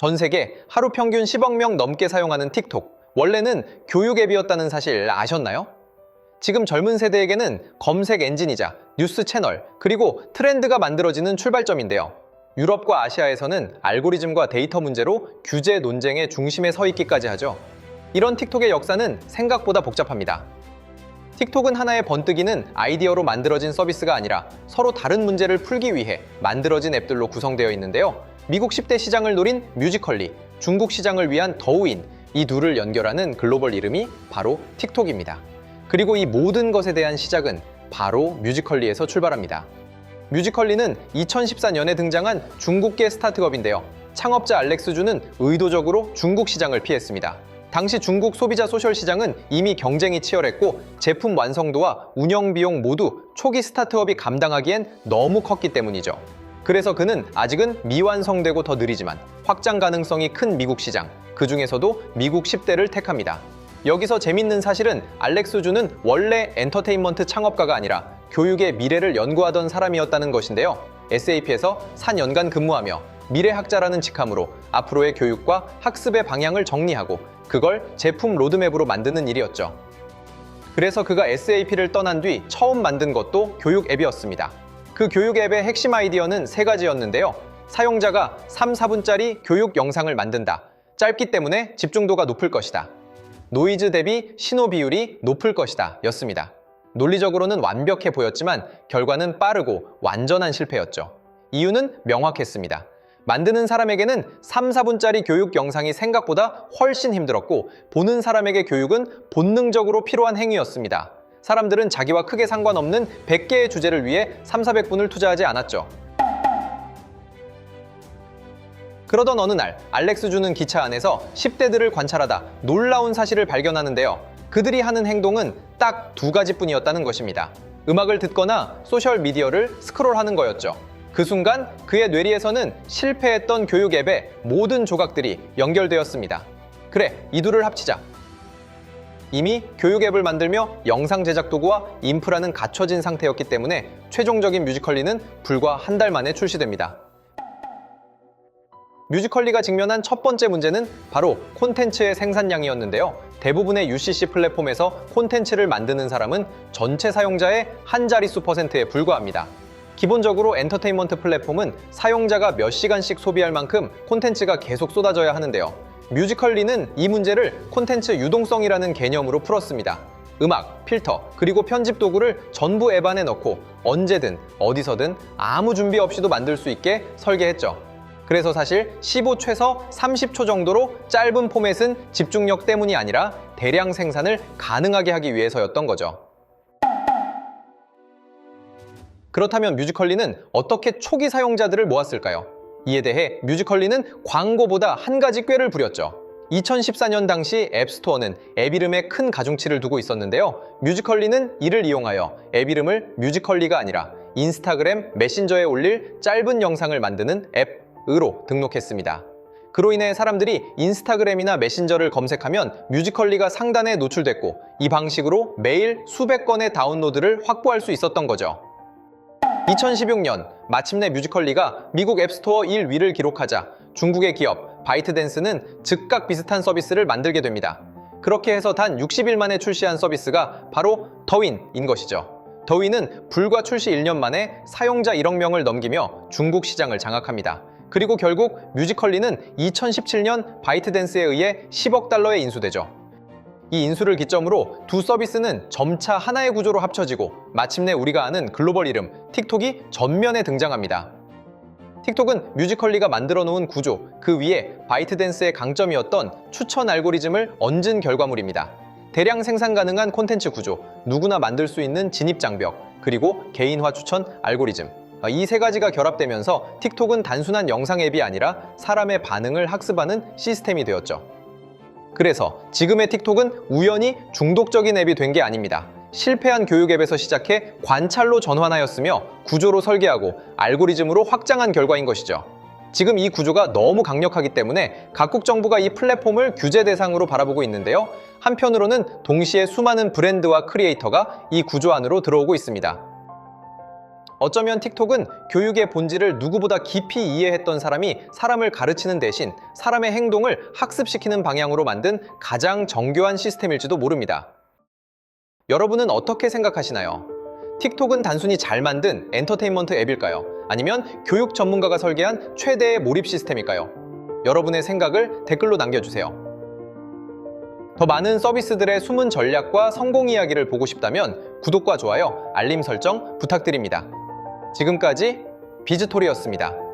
전 세계 하루 평균 10억 명 넘게 사용하는 틱톡. 원래는 교육 앱이었다는 사실 아셨나요? 지금 젊은 세대에게는 검색 엔진이자 뉴스 채널, 그리고 트렌드가 만들어지는 출발점인데요. 유럽과 아시아에서는 알고리즘과 데이터 문제로 규제 논쟁의 중심에 서 있기까지 하죠. 이런 틱톡의 역사는 생각보다 복잡합니다. 틱톡은 하나의 번뜩이는 아이디어로 만들어진 서비스가 아니라 서로 다른 문제를 풀기 위해 만들어진 앱들로 구성되어 있는데요. 미국 10대 시장을 노린 뮤지컬리, 중국 시장을 위한 더우인, 이 둘을 연결하는 글로벌 이름이 바로 틱톡입니다. 그리고 이 모든 것에 대한 시작은 바로 뮤지컬리에서 출발합니다. 뮤지컬리는 2014년에 등장한 중국계 스타트업인데요. 창업자 알렉스 주는 의도적으로 중국 시장을 피했습니다. 당시 중국 소비자 소셜 시장은 이미 경쟁이 치열했고 제품 완성도와 운영 비용 모두 초기 스타트업이 감당하기엔 너무 컸기 때문이죠. 그래서 그는 아직은 미완성되고 더 느리지만 확장 가능성이 큰 미국 시장, 그 중에서도 미국 10대를 택합니다. 여기서 재밌는 사실은 알렉스 주는 원래 엔터테인먼트 창업가가 아니라 교육의 미래를 연구하던 사람이었다는 것인데요. SAP에서 4년간 근무하며 미래학자라는 직함으로 앞으로의 교육과 학습의 방향을 정리하고 그걸 제품 로드맵으로 만드는 일이었죠. 그래서 그가 SAP를 떠난 뒤 처음 만든 것도 교육 앱이었습니다. 그 교육 앱의 핵심 아이디어는 3가지였는데요. 사용자가 3, 4분짜리 교육 영상을 만든다. 짧기 때문에 집중도가 높을 것이다. 노이즈 대비 신호 비율이 높을 것이다. 였습니다. 논리적으로는 완벽해 보였지만 결과는 빠르고 완전한 실패였죠. 이유는 명확했습니다. 만드는 사람에게는 3, 4분짜리 교육 영상이 생각보다 훨씬 힘들었고 보는 사람에게 교육은 본능적으로 필요한 행위였습니다. 사람들은 자기와 크게 상관없는 100개의 주제를 위해 3, 400분을 투자하지 않았죠. 그러던 어느 날 알렉스 주는 기차 안에서 10대들을 관찰하다 놀라운 사실을 발견하는데요. 그들이 하는 행동은 딱 2가지뿐이었다는 것입니다. 음악을 듣거나 소셜미디어를 스크롤하는 거였죠. 그 순간 그의 뇌리에서는 실패했던 교육 앱의 모든 조각들이 연결되었습니다. 그래, 이 둘을 합치자. 이미 교육 앱을 만들며 영상 제작 도구와 인프라는 갖춰진 상태였기 때문에 최종적인 뮤지컬리는 불과 한 달 만에 출시됩니다. 뮤지컬리가 직면한 첫 번째 문제는 바로 콘텐츠의 생산량이었는데요. 대부분의 UCC 플랫폼에서 콘텐츠를 만드는 사람은 전체 사용자의 한 자릿수 %에 불과합니다. 기본적으로 엔터테인먼트 플랫폼은 사용자가 몇 시간씩 소비할 만큼 콘텐츠가 계속 쏟아져야 하는데요. 뮤지컬리는 이 문제를 콘텐츠 유동성이라는 개념으로 풀었습니다. 음악, 필터, 그리고 편집 도구를 전부 앱 안에 넣고 언제든 어디서든 아무 준비 없이도 만들 수 있게 설계했죠. 그래서 사실 15 최소 30초 정도로 짧은 포맷은 집중력 때문이 아니라 대량 생산을 가능하게 하기 위해서였던 거죠. 그렇다면 뮤지컬리는 어떻게 초기 사용자들을 모았을까요? 이에 대해 뮤지컬리는 광고보다 한 가지 꾀를 부렸죠. 2014년 당시 앱스토어는 앱 이름에 큰 가중치를 두고 있었는데요. 뮤지컬리는 이를 이용하여 앱 이름을 뮤지컬리가 아니라 인스타그램 메신저에 올릴 짧은 영상을 만드는 앱으로 등록했습니다. 그로 인해 사람들이 인스타그램이나 메신저를 검색하면 뮤지컬리가 상단에 노출됐고 이 방식으로 매일 수백 건의 다운로드를 확보할 수 있었던 거죠. 2016년 마침내 뮤지컬리가 미국 앱스토어 1위를 기록하자 중국의 기업 바이트댄스는 즉각 비슷한 서비스를 만들게 됩니다. 그렇게 해서 단 60일 만에 출시한 서비스가 바로 더윈인 것이죠. 더윈은 불과 출시 1년 만에 사용자 1억 명을 넘기며 중국 시장을 장악합니다. 그리고 결국 뮤지컬리는 2017년 바이트댄스에 의해 10억 달러에 인수되죠. 이 인수를 기점으로 두 서비스는 점차 하나의 구조로 합쳐지고 마침내 우리가 아는 글로벌 이름 틱톡이 전면에 등장합니다. 틱톡은 뮤지컬리가 만들어 놓은 구조, 그 위에 바이트댄스의 강점이었던 추천 알고리즘을 얹은 결과물입니다. 대량 생산 가능한 콘텐츠 구조, 누구나 만들 수 있는 진입장벽, 그리고 개인화 추천 알고리즘. 이 3가지가 결합되면서 틱톡은 단순한 영상 앱이 아니라 사람의 반응을 학습하는 시스템이 되었죠. 그래서 지금의 틱톡은 우연히 중독적인 앱이 된 게 아닙니다. 실패한 교육 앱에서 시작해 관찰로 전환하였으며 구조로 설계하고 알고리즘으로 확장한 결과인 것이죠. 지금 이 구조가 너무 강력하기 때문에 각국 정부가 이 플랫폼을 규제 대상으로 바라보고 있는데요. 한편으로는 동시에 수많은 브랜드와 크리에이터가 이 구조 안으로 들어오고 있습니다. 어쩌면 틱톡은 교육의 본질을 누구보다 깊이 이해했던 사람이 사람을 가르치는 대신 사람의 행동을 학습시키는 방향으로 만든 가장 정교한 시스템일지도 모릅니다. 여러분은 어떻게 생각하시나요? 틱톡은 단순히 잘 만든 엔터테인먼트 앱일까요? 아니면 교육 전문가가 설계한 최대의 몰입 시스템일까요? 여러분의 생각을 댓글로 남겨주세요. 더 많은 서비스들의 숨은 전략과 성공 이야기를 보고 싶다면 구독과 좋아요, 알림 설정 부탁드립니다. 지금까지 비즈토리였습니다.